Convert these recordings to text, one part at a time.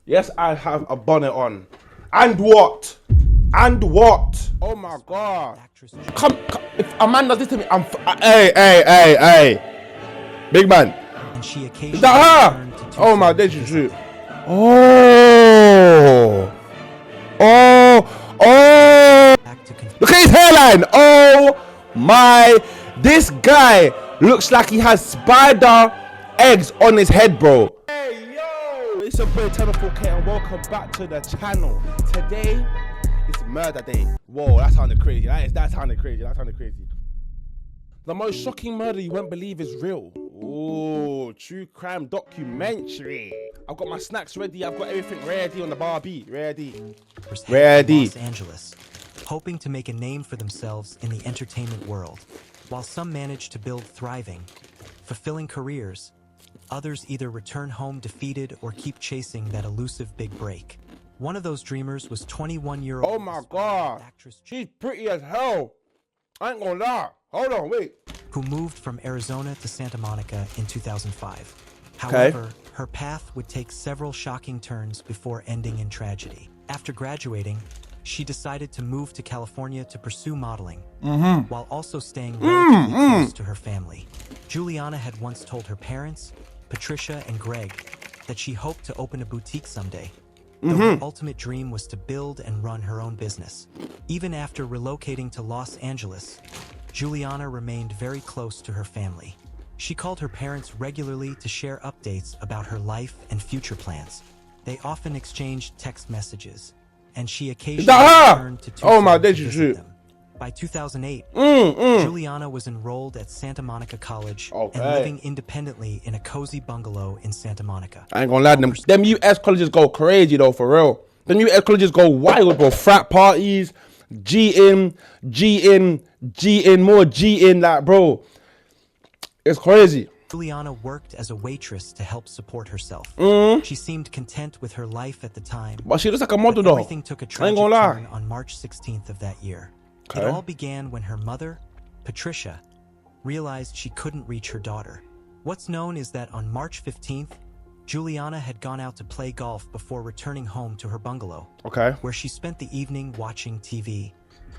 Yes, I have a bonnet on. And what? And what? Oh my God. Come, if a man does this to me, I'm hey. Big man. And she occasionally Is that her? Oh my days, you shoot. Oh. Look at his hairline. Oh my. This guy looks like he has spider eggs on his head, bro. Hey, yo. It's your boy 10-4K and welcome back to the channel. Today, it's murder day. Whoa, that sounded crazy. That sounded crazy. The most shocking murder you won't believe is real. Oh, true crime documentary. I've got my snacks ready. I've got everything ready on the barbie. Ready. Los Angeles, hoping to make a name for themselves in the entertainment world. While some manage to build thriving, fulfilling careers, others either return home defeated or keep chasing that elusive big break. One of those dreamers was 21-year-old. Oh my God. Actress. She's pretty as hell. I ain't gonna lie. Hold on, wait. Who moved from Arizona to Santa Monica in 2005. However, her path would take several shocking turns before ending in tragedy. After graduating, she decided to move to California to pursue modeling, while also staying relatively close to her family. Juliana had once told her parents, Patricia and Greg, that she hoped to open a boutique someday. Though her ultimate dream was to build and run her own business. Even after relocating to Los Angeles, Juliana remained very close to her family. She called her parents regularly to share updates about her life and future plans. They often exchanged text messages, and she occasionally returned to Tucson to visit them. By 2008, Juliana was enrolled at Santa Monica College and living independently in a cozy bungalow in Santa Monica. I ain't gonna lie, them US colleges go crazy though, for real. Them US colleges go wild, bro. Frat parties, G in, more G in, like, bro. It's crazy. Juliana worked as a waitress to help support herself. She seemed content with her life at the time. But she looks like a model though. Everything took a tragic turn on March 16th of that year. It all began when her mother, Patricia, realized she couldn't reach her daughter. What's known is that on March 15th, Juliana had gone out to play golf before returning home to her bungalow, where she spent the evening watching TV,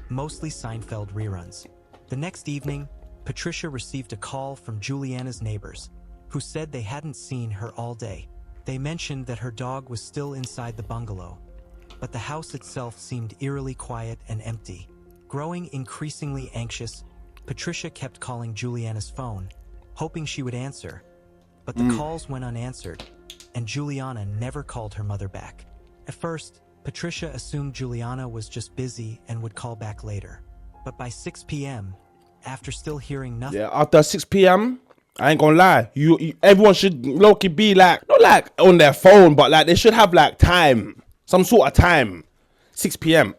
mostly Seinfeld reruns. The next evening, Patricia received a call from Juliana's neighbors, who said they hadn't seen her all day. They mentioned that her dog was still inside the bungalow, but the house itself seemed eerily quiet and empty. Growing increasingly anxious, Patricia kept calling Juliana's phone, hoping she would answer, but the calls went unanswered, and Juliana never called her mother back. At first, Patricia assumed Juliana was just busy and would call back later. But by 6 p.m., after still hearing nothing... Yeah, after 6 p.m., I ain't gonna lie, everyone should low-key be like, not like on their phone, but like they should have like time, some sort of time. 6 p.m.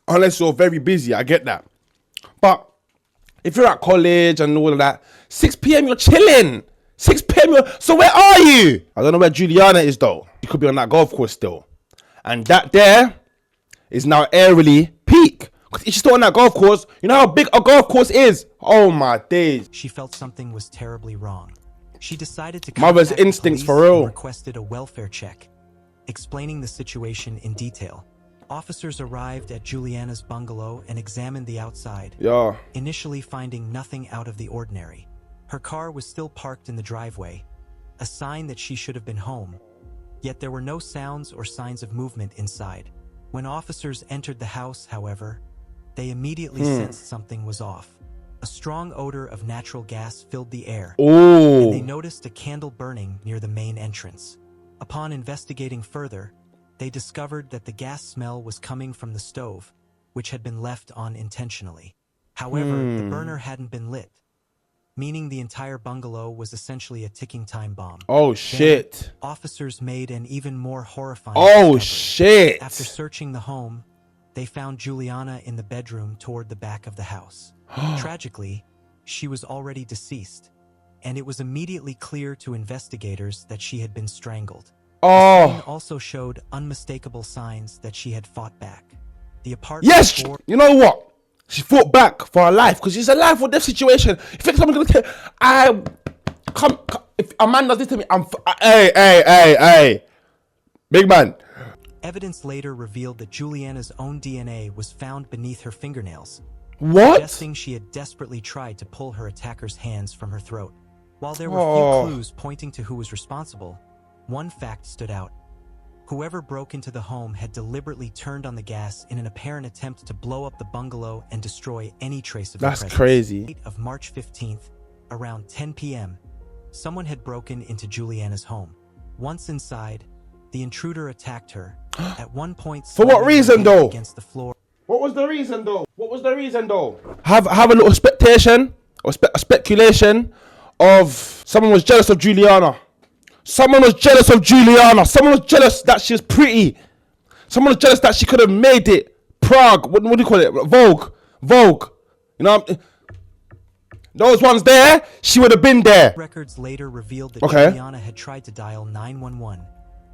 Unless you're very busy, I get that. But if you're at college and all of that, 6 p.m. you're chilling. 6 p.m. So where are you? I don't know where Juliana is though. She could be on that golf course still. And that there is now airily peak. Because if she's still on that golf course, you know how big a golf course is? Oh my days. She felt something was terribly wrong. She decided to mother's instincts for real. Requested a welfare check, explaining the situation in detail. Officers arrived at Juliana's bungalow and examined the outside, initially finding nothing out of the ordinary. Her car was still parked in the driveway, a sign that she should have been home, yet there were no sounds or signs of movement inside. When officers entered the house, however, they immediately sensed something was off. A strong odor of natural gas filled the air, and they noticed a candle burning near the main entrance. Upon investigating further, they discovered that the gas smell was coming from the stove, which had been left on intentionally. However, the burner hadn't been lit, meaning the entire bungalow was essentially a ticking time bomb. Oh shit. Then, officers made an even more horrifying discovery. After searching the home, they found Juliana in the bedroom toward the back of the house. Tragically, she was already deceased, and it was immediately clear to investigators that she had been strangled. The scene also showed unmistakable signs that she had fought back. The apartment you know what? She fought back for her life because she's alive with this situation. You think someone's gonna if a man does this to me, hey, big man. Evidence later revealed that Juliana's own DNA was found beneath her fingernails, What? suggesting she had desperately tried to pull her attacker's hands from her throat. While there were few clues pointing to who was responsible, one fact stood out. Whoever broke into the home had deliberately turned on the gas in an apparent attempt to blow up the bungalow and destroy any trace of their presence. That's crazy. Of March 15th, around 10 p.m., someone had broken into Juliana's home. Once inside, the intruder attacked her. At one point, for what reason though? Against the floor. What was the reason though? What was the reason though? Have a little expectation or speculation of someone was jealous of Juliana. Someone was jealous of Juliana. Someone was jealous that she was pretty. Someone was jealous that she could have made it. Prague. What do you call it? Vogue. You know, those ones there, she would have been there. Records later revealed that Juliana had tried to dial 911,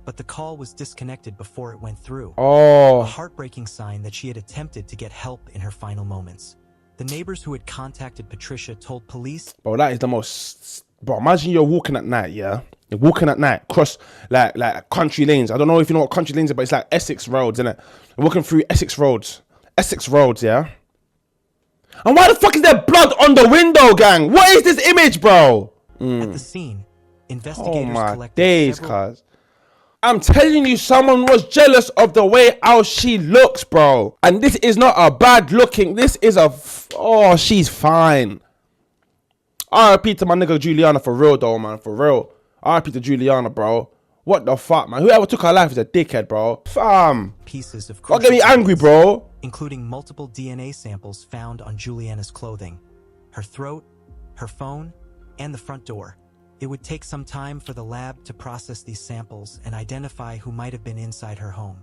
but the call was disconnected before it went through. A heartbreaking sign that she had attempted to get help in her final moments. The neighbors who had contacted Patricia told police. Bro, that is the most... Bro, imagine you're walking at night, yeah? You're walking at night, cross like country lanes. I don't know if you know what country lanes are, but it's like Essex roads, innit? You're walking through Essex roads, yeah? And why the fuck is there blood on the window, gang? What is this image, bro? At the scene, investigators collected days, cuz. I'm telling you, someone was jealous of the way how she looks, bro. And this is not a bad looking. This is a... Oh, she's fine. RIP to my nigga Juliana for real, though, man. For real. RIP to Juliana, bro. What the fuck, man? Whoever took her life is a dickhead, bro. Fam. Pieces of don't get me angry, bro. Including multiple DNA samples found on Juliana's clothing, her throat, her phone, and the front door. It would take some time for the lab to process these samples and identify who might have been inside her home.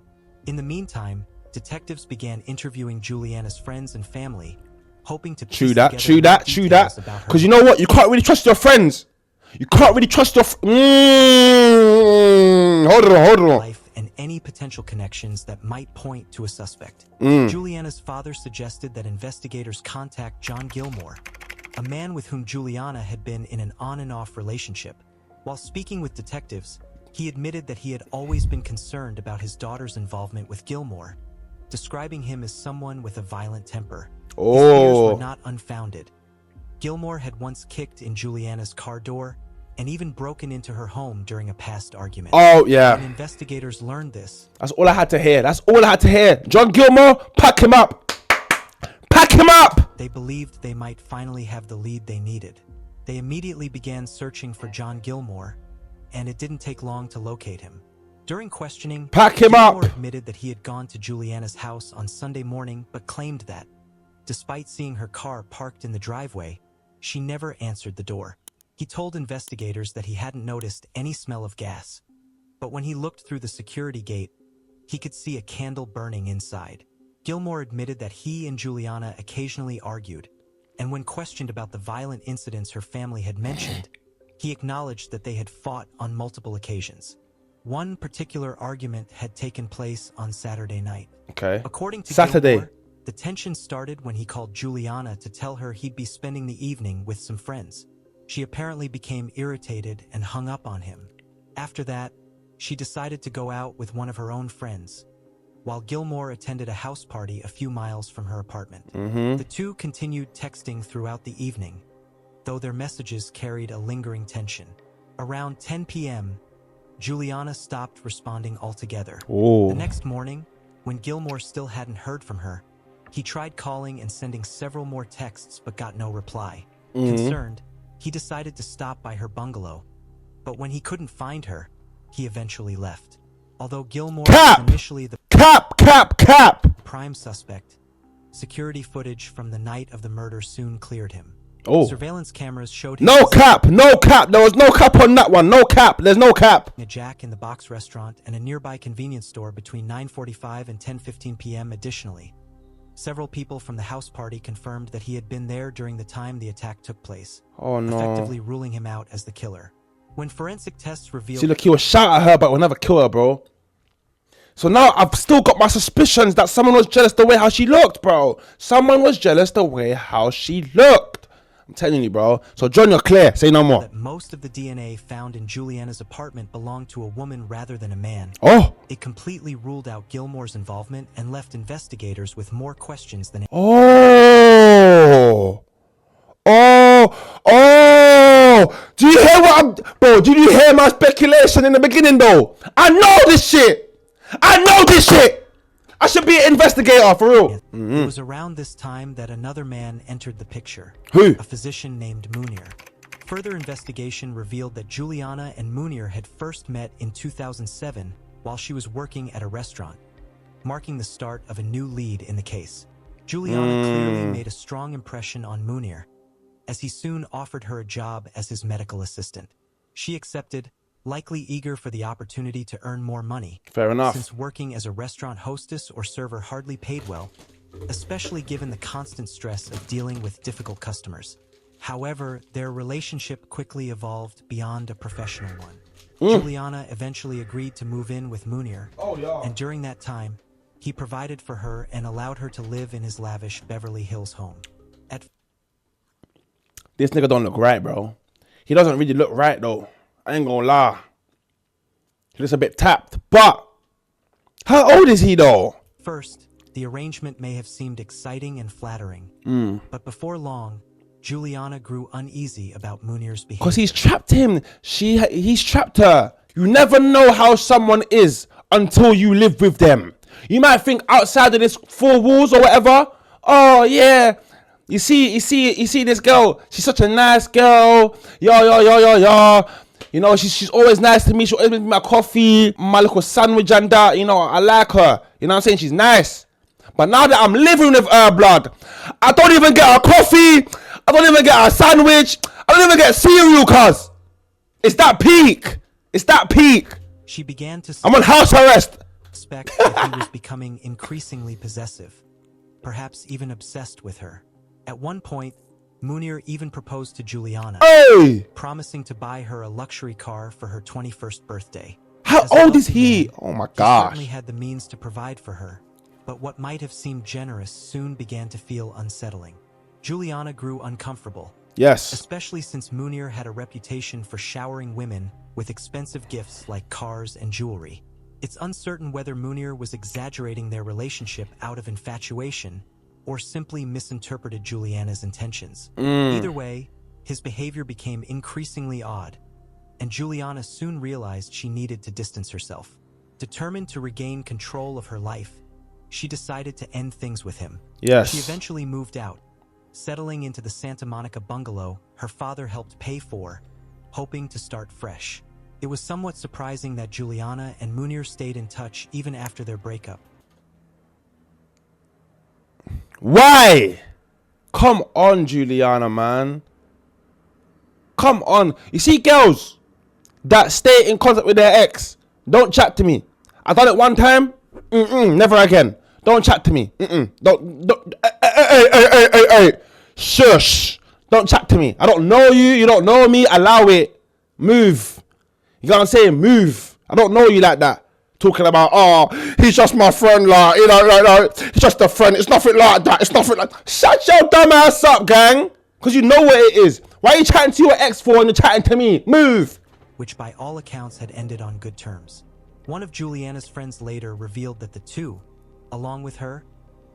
In the meantime, detectives began interviewing Juliana's friends and family, hoping to piece together details about her. Because you know what? You can't really trust your friends. You can't really trust your... Hold on. Life and any potential connections that might point to a suspect. Juliana's father suggested that investigators contact John Gilmore, a man with whom Juliana had been in an on and off relationship. While speaking with detectives, he admitted that he had always been concerned about his daughter's involvement with Gilmore, describing him as someone with a violent temper. His fears were not unfounded. Gilmore had once kicked in Juliana's car door and even broken into her home during a past argument. Oh, yeah. When investigators learned this... That's all I had to hear. John Gilmore, pack him up. Pack him up! They believed they might finally have the lead they needed. They immediately began searching for John Gilmore, and it didn't take long to locate him. During questioning, Gilmore admitted that he had gone to Juliana's house on Sunday morning, but claimed that, despite seeing her car parked in the driveway, she never answered the door. He told investigators that he hadn't noticed any smell of gas, but when he looked through the security gate, he could see a candle burning inside. Gilmore admitted that he and Juliana occasionally argued, and when questioned about the violent incidents her family had mentioned, he acknowledged that they had fought on multiple occasions. One particular argument had taken place on Saturday night. According to Gilmore, the tension started when he called Juliana to tell her he'd be spending the evening with some friends. She apparently became irritated and hung up on him. After that, she decided to go out with one of her own friends, while Gilmore attended a house party a few miles from her apartment. The two continued texting throughout the evening, though their messages carried a lingering tension. Around 10 p.m., Juliana stopped responding altogether. The next morning, when Gilmore still hadn't heard from her, he tried calling and sending several more texts but got no reply. Concerned, he decided to stop by her bungalow, but when he couldn't find her, he eventually left. Although Gilmore was initially the prime suspect, security footage from the night of the murder soon cleared him. Surveillance cameras showed him... No cap! There was no cap on that one. No cap. There's no cap. A Jack in the Box restaurant and a nearby convenience store between 9:45 and 10:15 p.m. Additionally, several people from the house party confirmed that he had been there during the time the attack took place, effectively ruling him out as the killer. When forensic tests revealed... See, look, he will shout at her, but will never kill her, bro. So now I've still got my suspicions that someone was jealous the way how she looked, bro. Someone was jealous the way how she looked. I'm telling you, bro. So John, you're clear. Say no more. That most of the DNA found in Juliana's apartment belonged to a woman rather than a man. Oh. It completely ruled out Gilmore's involvement and left investigators with more questions than... Oh. Do you hear bro, did you hear my speculation in the beginning though? I know this shit. I should be an investigator for real. It was around this time that another man entered the picture. Who? A physician named Munir. Further investigation revealed that Juliana and Munir had first met in 2007 while she was working at a restaurant, marking the start of a new lead in the case. Juliana clearly made a strong impression on Munir, as he soon offered her a job as his medical assistant. She accepted, likely eager for the opportunity to earn more money. Fair enough. Since working as a restaurant hostess or server hardly paid well, especially given the constant stress of dealing with difficult customers. However, their relationship quickly evolved beyond a professional one. Juliana eventually agreed to move in with Munir, and during that time, he provided for her and allowed her to live in his lavish Beverly Hills home. This nigga don't look right, bro. He doesn't really look right, though. I ain't gonna lie. He looks a bit tapped. But, how old is he, though? First, the arrangement may have seemed exciting and flattering. But before long, Juliana grew uneasy about Munir's behavior. Because he's trapped him. He's trapped her. You never know how someone is until you live with them. You might think outside of this four walls or whatever, oh, yeah. You see this girl. She's such a nice girl. Yo. You know, she's always nice to me. She always makes me my coffee, my little sandwich and that. You know, I like her. You know what I'm saying? She's nice. But now that I'm living with her blood, I don't even get a coffee. I don't even get a sandwich. I don't even get cereal, cuz. It's that peak. She began to I'm on house arrest. Suspect that he was becoming increasingly possessive, perhaps even obsessed with her. At one point, Munir even proposed to Juliana, promising to buy her a luxury car for her 21st birthday. How old is he? Oh my gosh. He certainly had the means to provide for her, but what might have seemed generous soon began to feel unsettling. Juliana grew uncomfortable. Yes. Especially since Munir had a reputation for showering women with expensive gifts like cars and jewelry. It's uncertain whether Munir was exaggerating their relationship out of infatuation or simply misinterpreted Juliana's intentions. Either way, his behavior became increasingly odd, and Juliana soon realized she needed to distance herself. Determined to regain control of her life, she decided to end things with him. Yes. She eventually moved out, settling into the Santa Monica bungalow her father helped pay for, hoping to start fresh. It was somewhat surprising that Juliana and Munir stayed in touch even after their breakup. Why? Come on, Juliana, man. Come on. You see girls that stay in contact with their ex, don't chat to me. I done it one time. Never again. Don't chat to me. Don't. Hey. Shush. Don't chat to me. I don't know you. You don't know me. Allow it. Move. You know what I'm saying? Move. I don't know you like that. Talking about, oh, he's just my friend, like, you know, he's just a friend. It's nothing like that. It's nothing like... Shut your dumb ass up, gang. Because you know what it is. Why are you chatting to your ex for and you're chatting to me? Move. Which by all accounts had ended on good terms. One of Juliana's friends later revealed that the two, along with her,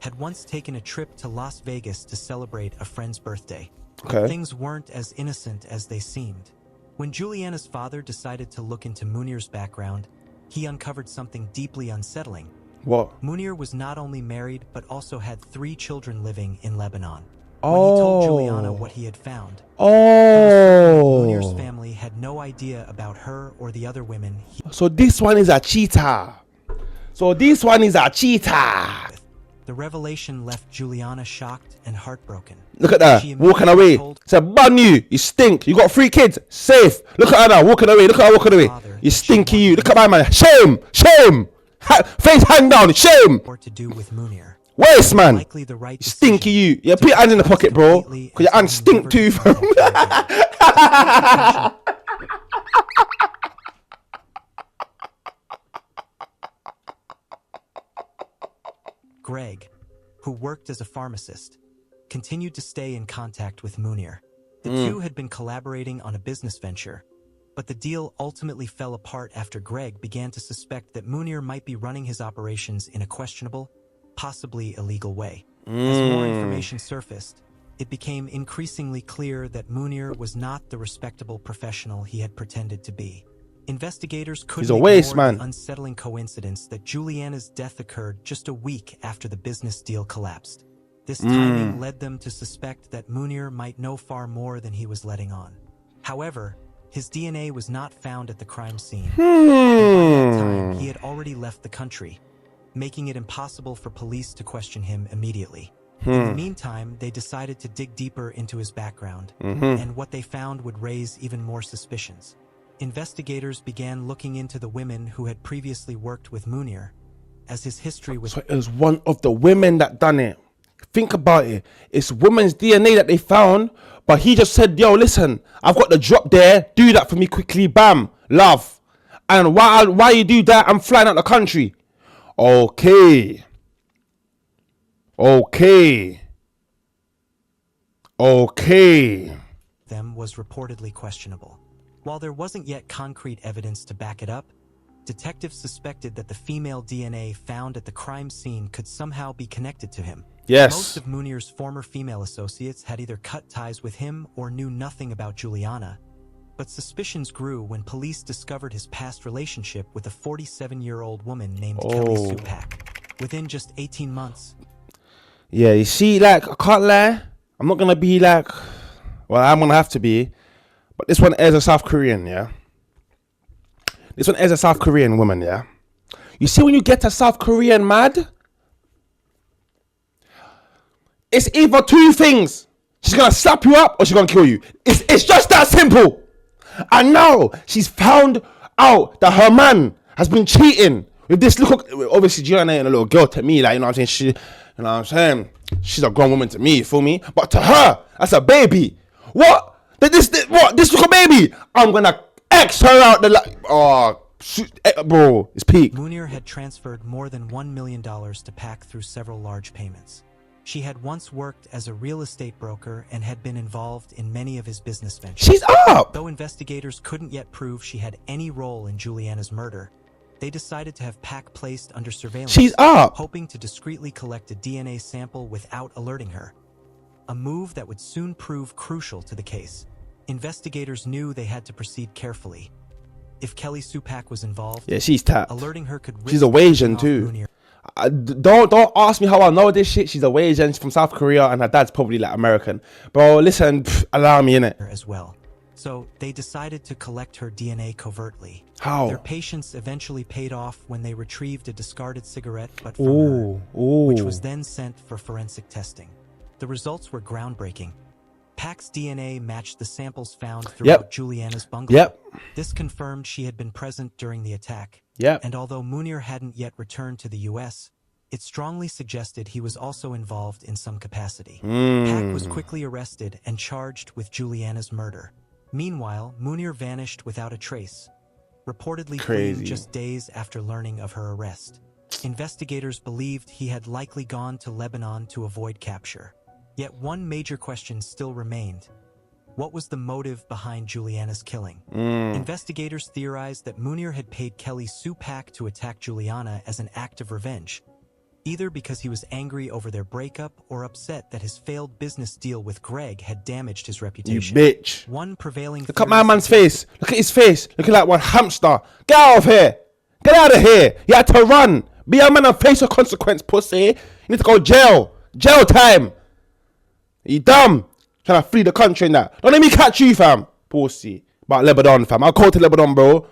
had once taken a trip to Las Vegas to celebrate a friend's birthday. Okay. Things weren't as innocent as they seemed. When Juliana's father decided to look into Munir's background, he uncovered something deeply unsettling. What? Munir was not only married, but also had 3 children living in Lebanon. When he told Juliana what he had found, Munir's family had no idea about her or the other women. So this one is a cheater. The revelation left Juliana shocked and heartbroken. Look at that, walking away. It's a bun you stink. You got 3 kids, safe. Look at her now, walking away. Look at her walking away. You stinky you. Look at my man. Shame. Face hang down. Shame. Or to do with Munir. Waste, man. Stinky you. Yeah, put your hand in the pocket, bro. Because your hand stink too. Greg, who worked as a pharmacist, continued to stay in contact with Munir. The two had been collaborating on a business venture, but the deal ultimately fell apart after Greg began to suspect that Munir might be running his operations in a questionable, possibly illegal way. As more information surfaced, it became increasingly clear that Munir was not the respectable professional he had pretended to be. Investigators couldn't ignore the unsettling coincidence that Juliana's death occurred just a week after the business deal collapsed. This timing led them to suspect that Munir might know far more than he was letting on. However, his DNA was not found at the crime scene. And by that time, he had already left the country, making it impossible for police to question him immediately. In the meantime, they decided to dig deeper into his background, and what they found would raise even more suspicions. Investigators began looking into the women who had previously worked with Munir, as his history was... So it was one of the women that done it. Think about it. It's women's DNA that they found, but he just said, yo, listen, I've got the drop there. Do that for me quickly. Bam. Love. And why you do that? I'm flying out the country. Okay. Them was reportedly questionable. While there wasn't yet concrete evidence to back it up, detectives suspected that the female DNA found at the crime scene could somehow be connected to him. Yes. Most of Munir's former female associates had either cut ties with him or knew nothing about Juliana, but suspicions grew when police discovered his past relationship with a 47-year-old woman named Kelly Supak. Within just 18 months... Yeah, you see, like, I can't lie. I'm not going to be like... Well, I'm going to have to be. But this one is a South Korean, yeah? This one is a South Korean woman, yeah? You see, when you get a South Korean mad, it's either two things. She's going to slap you up or she's going to kill you. It's just that simple. And now she's found out that her man has been cheating with this little... Obviously, Gianna ain't a little girl to me. Like, you know what I'm saying? You know what I'm saying? She's a grown woman to me, you feel me? But to her, that's a baby. What? This little baby? I'm going to X her out the... Oh, bro, it's peak. Munir had transferred more than $1 million to Pak through several large payments. She had once worked as a real estate broker and had been involved in many of his business ventures. She's up! Though investigators couldn't yet prove she had any role in Juliana's murder, they decided to have Pak placed under surveillance. She's up! Hoping to discreetly collect a DNA sample without alerting her. A move that would soon prove crucial to the case. Investigators knew they had to proceed carefully. If Kelly Supak was involved, yeah, she's tapped. Alerting her could risk... She's a Asian too. Don't ask me how I know this shit. She's a Asian. She's from South Korea, and her dad's probably like American. Bro, listen, allow me innit. As well. So they decided to collect her DNA covertly. How? Their patience eventually paid off when they retrieved a discarded cigarette butt from her, which was then sent for forensic testing. The results were groundbreaking. Pak's DNA matched the samples found throughout Juliana's bungalow. This confirmed she had been present during the attack. And although Munir hadn't yet returned to the U.S., it strongly suggested he was also involved in some capacity. Pak was quickly arrested and charged with Juliana's murder. Meanwhile, Munir vanished without a trace, reportedly fleeing just days after learning of her arrest. Investigators believed he had likely gone to Lebanon to avoid capture. Yet one major question still remained. What was the motive behind Juliana's killing? Investigators theorized that Munir had paid Kelly Supak to attack Juliana as an act of revenge, either because he was angry over their breakup or upset that his failed business deal with Greg had damaged his reputation. You bitch. One prevailing... Look at my man's face. Look at his face. Looking like one hamster. Get out of here. Get out of here. You had to run. Be a man and face your consequence, pussy. You need to go jail. Jail time. You dumb? Trying to flee the country and that. Don't let me catch you, fam. Pussy. About Lebanon, fam. I'll call to Lebanon, bro.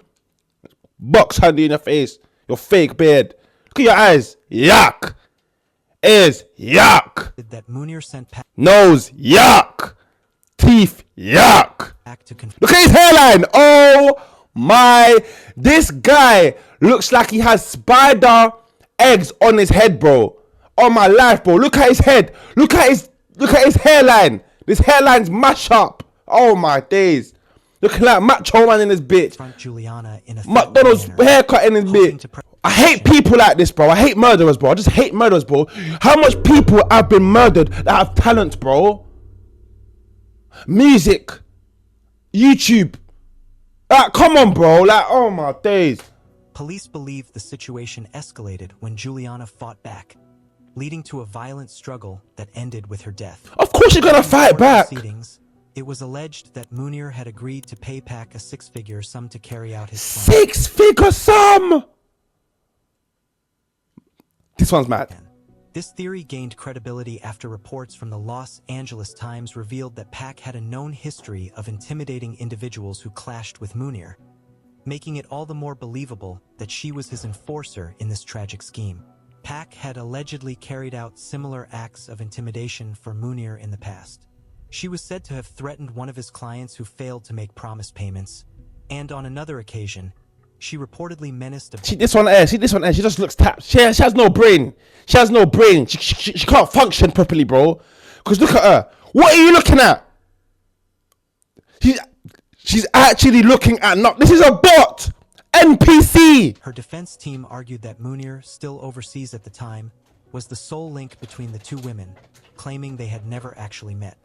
Box handy in your face. Your fake beard. Look at your eyes. Yuck. Ears. Yuck. That Munir sent nose. Yuck. Teeth. Yuck. Look at his hairline. Oh my. This guy looks like he has spider eggs on his head, bro. On my life, bro. Look at his head. Look at his hairline. This hairline's mash up. Oh my days. Looking like macho man in this bitch. Juliana in a McDonald's haircut in this bitch. I hate people like this, bro. I hate murderers, bro. I just hate murderers, bro. How much people have been murdered that have talent, bro? music, YouTube. Come on, bro. Like, oh my days. Police believe the situation escalated when Juliana fought back, leading to a violent struggle that ended with her death. Of course you're gonna fight back. It was alleged that Munir had agreed to pay Pac a six-figure sum to carry out his plan. Six-figure sum? This one's mad. This theory gained credibility after reports from the Los Angeles Times revealed that Pac had a known history of intimidating individuals who clashed with Munir, making it all the more believable that she was his enforcer in this tragic scheme. Pac had allegedly carried out similar acts of intimidation for Munir in the past. She was said to have threatened one of his clients who failed to make promised payments, and on another occasion, she reportedly menaced a... See this one there, she just looks tapped. She has no brain. She has no brain. She can't function properly, bro. Because look at her. What are you looking at? She's actually looking at... This is a bot. NPC. Her defense team argued that Munir, still overseas at the time, was the sole link between the two women, claiming they had never actually met.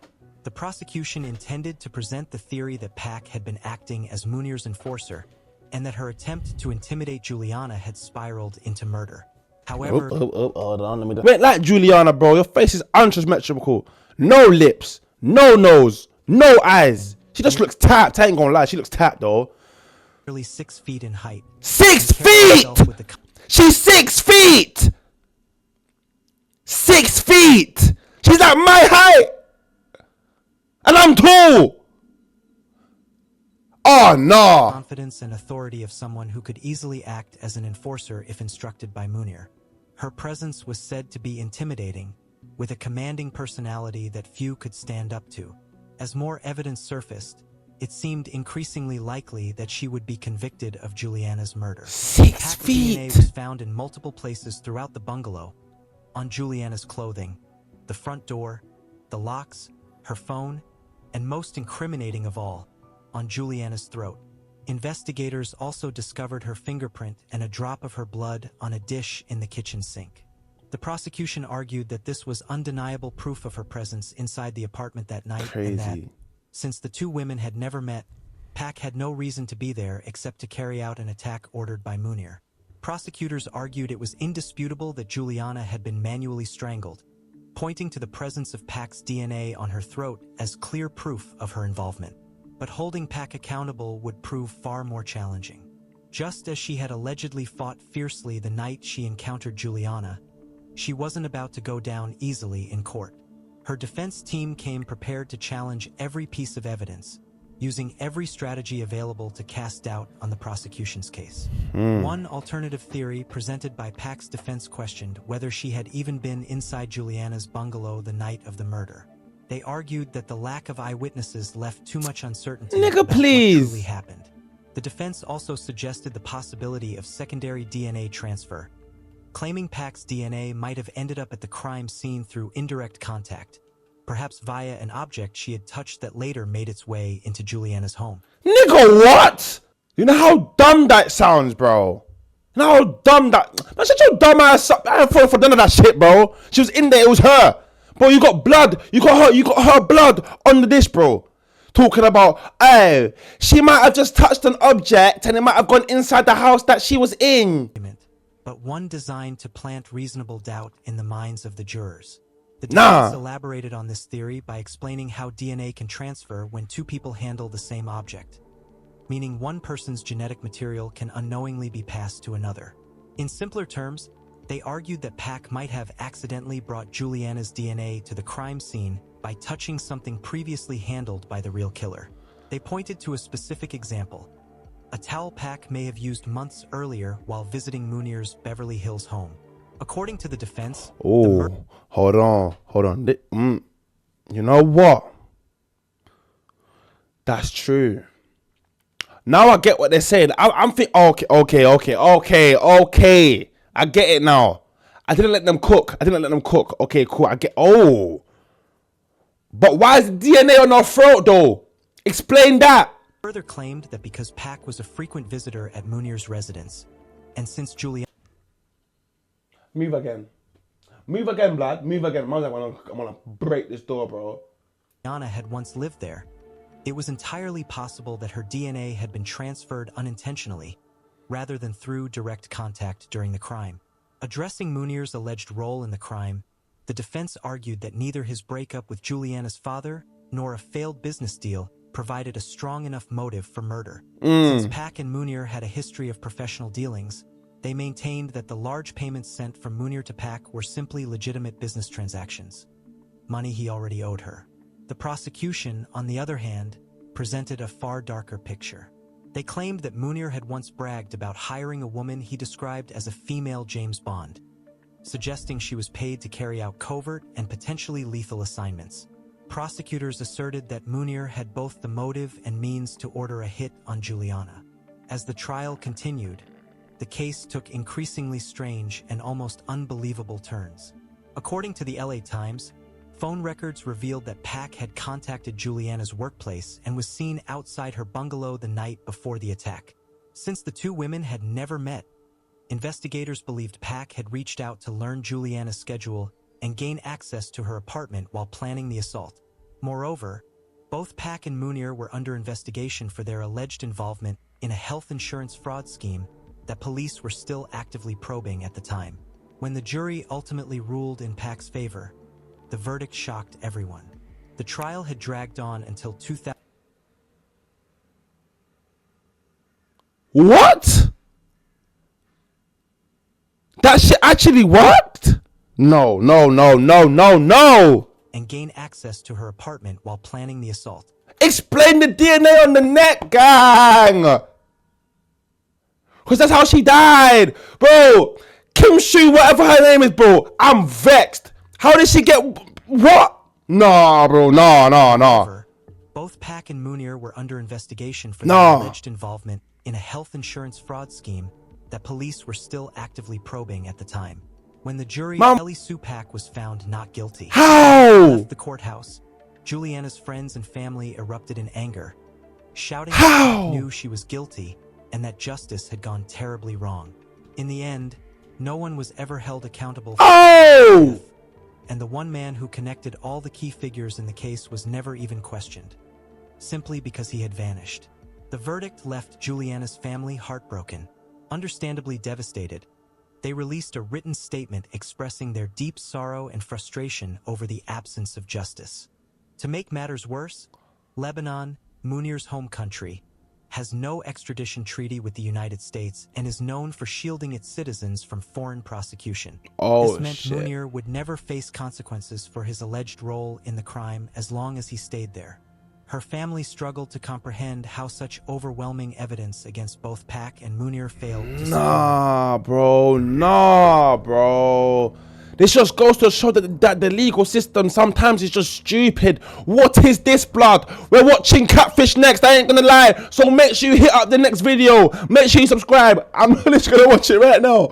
The prosecution intended to present the theory that Pac had been acting as Munir's enforcer, and that her attempt to intimidate Juliana had spiraled into murder. However... Hold on, let me... Wait, like Juliana, bro, your face is unsymmetrical. No lips, no nose, no eyes. She just looks tapped. I ain't gonna lie, she looks tapped, though. Nearly 6 feet in height. 6 feet! She's 6 feet! 6 feet! She's at my height! And I'm tall! Oh, no. Confidence and authority of someone who could easily act as an enforcer if instructed by Munir. Her presence was said to be intimidating, with a commanding personality that few could stand up to. As more evidence surfaced, it seemed increasingly likely that she would be convicted of Juliana's murder. 6 feet! DNA was found in multiple places throughout the bungalow, on Juliana's clothing, the front door, the locks, her phone, and most incriminating of all, on Juliana's throat. Investigators also discovered her fingerprint and a drop of her blood on a dish in the kitchen sink. The prosecution argued that this was undeniable proof of her presence inside the apartment that night, and that, since the two women had never met, Pac had no reason to be there except to carry out an attack ordered by Munir. Prosecutors argued it was indisputable that Juliana had been manually strangled, pointing to the presence of Pac's DNA on her throat as clear proof of her involvement. But holding Pac accountable would prove far more challenging. Just as she had allegedly fought fiercely the night she encountered Juliana, she wasn't about to go down easily in court. Her defense team came prepared to challenge every piece of evidence, using every strategy available to cast doubt on the prosecution's case. One alternative theory presented by Pac's defense questioned whether she had even been inside Juliana's bungalow the night of the murder. They argued that the lack of eyewitnesses left too much uncertainty about what truly happened. The defense also suggested the possibility of secondary DNA transfer, claiming Pac's DNA might have ended up at the crime scene through indirect contact, perhaps via an object she had touched that later made its way into Juliana's home. Nigga, what? You know how dumb that sounds, bro? You know how dumb that... Man, shut your dumb ass up. I ain't falling for none of that shit, bro. She was in there, it was her. Bro, you got blood. You got her blood on the dish, bro. Talking about, oh, she might have just touched an object and it might have gone inside the house that she was in. But one designed to plant reasonable doubt in the minds of the jurors. The defense elaborated on this theory by explaining how DNA can transfer when two people handle the same object, meaning one person's genetic material can unknowingly be passed to another. In simpler terms, they argued that Pac might have accidentally brought Juliana's DNA to the crime scene by touching something previously handled by the real killer. They pointed to a specific example, a towel Pac may have used months earlier while visiting Munir's Beverly Hills home. According to the defense... Oh, hold on. You know what? That's true. Now I get what they're saying. I'm thinking, okay. I get it now. I didn't let them cook. Okay, cool. I get... Oh. But why is DNA on her throat, though? Explain that. Further claimed that because Pac was a frequent visitor at Munir's residence, and since Juliana... Move again, blood. Move again. I want to break this door, bro. Juliana had once lived there, it was entirely possible that her DNA had been transferred unintentionally, rather than through direct contact during the crime. Addressing Munir's alleged role in the crime, the defense argued that neither his breakup with Juliana's father nor a failed business deal provided a strong enough motive for murder. Since Pak and Munir had a history of professional dealings, they maintained that the large payments sent from Munir to Pak were simply legitimate business transactions, money he already owed her. The prosecution, on the other hand, presented a far darker picture. They claimed that Munir had once bragged about hiring a woman he described as a female James Bond, suggesting she was paid to carry out covert and potentially lethal assignments. Prosecutors asserted that Munir had both the motive and means to order a hit on Juliana. As the trial continued, the case took increasingly strange and almost unbelievable turns. According to the LA Times, phone records revealed that Pak had contacted Juliana's workplace and was seen outside her bungalow the night before the attack. Since the two women had never met, investigators believed Pak had reached out to learn Juliana's schedule and gain access to her apartment while planning the assault. Moreover, both Pak and Munir were under investigation for their alleged involvement in a health insurance fraud scheme that police were still actively probing at the time. When the jury ultimately ruled in Pak's favor, the verdict shocked everyone. The trial had dragged on until 2000. What? That shit actually worked? No. And gain access to her apartment while planning the assault. Explain the DNA on the neck, gang. Because that's how she died. Bro, Kim Shu, whatever her name is, bro. I'm vexed. How did she get... What? Nah, bro. Nah. Both Pak and Munir were under investigation for their alleged involvement in a health insurance fraud scheme that police were still actively probing at the time. When the jury, Ellie Sue Pak was found not guilty. How? Left the courthouse, Juliana's friends and family erupted in anger, shouting that they knew she was guilty and that justice had gone terribly wrong. In the end, no one was ever held accountable for her death, and the one man who connected all the key figures in the case was never even questioned, simply because he had vanished. The verdict left Juliana's family heartbroken, understandably devastated. They released a written statement expressing their deep sorrow and frustration over the absence of justice. To make matters worse, Lebanon, Munir's home country, has no extradition treaty with the United States and is known for shielding its citizens from foreign prosecution. This meant Munir would never face consequences for his alleged role in the crime as long as he stayed there. Her family struggled to comprehend how such overwhelming evidence against both Pak and Munir failed to Nah, bro. This just goes to show that the legal system sometimes is just stupid. What is this, blood? We're watching Catfish next, I ain't gonna lie. So make sure you hit up the next video. Make sure you subscribe. I'm literally gonna watch it right now.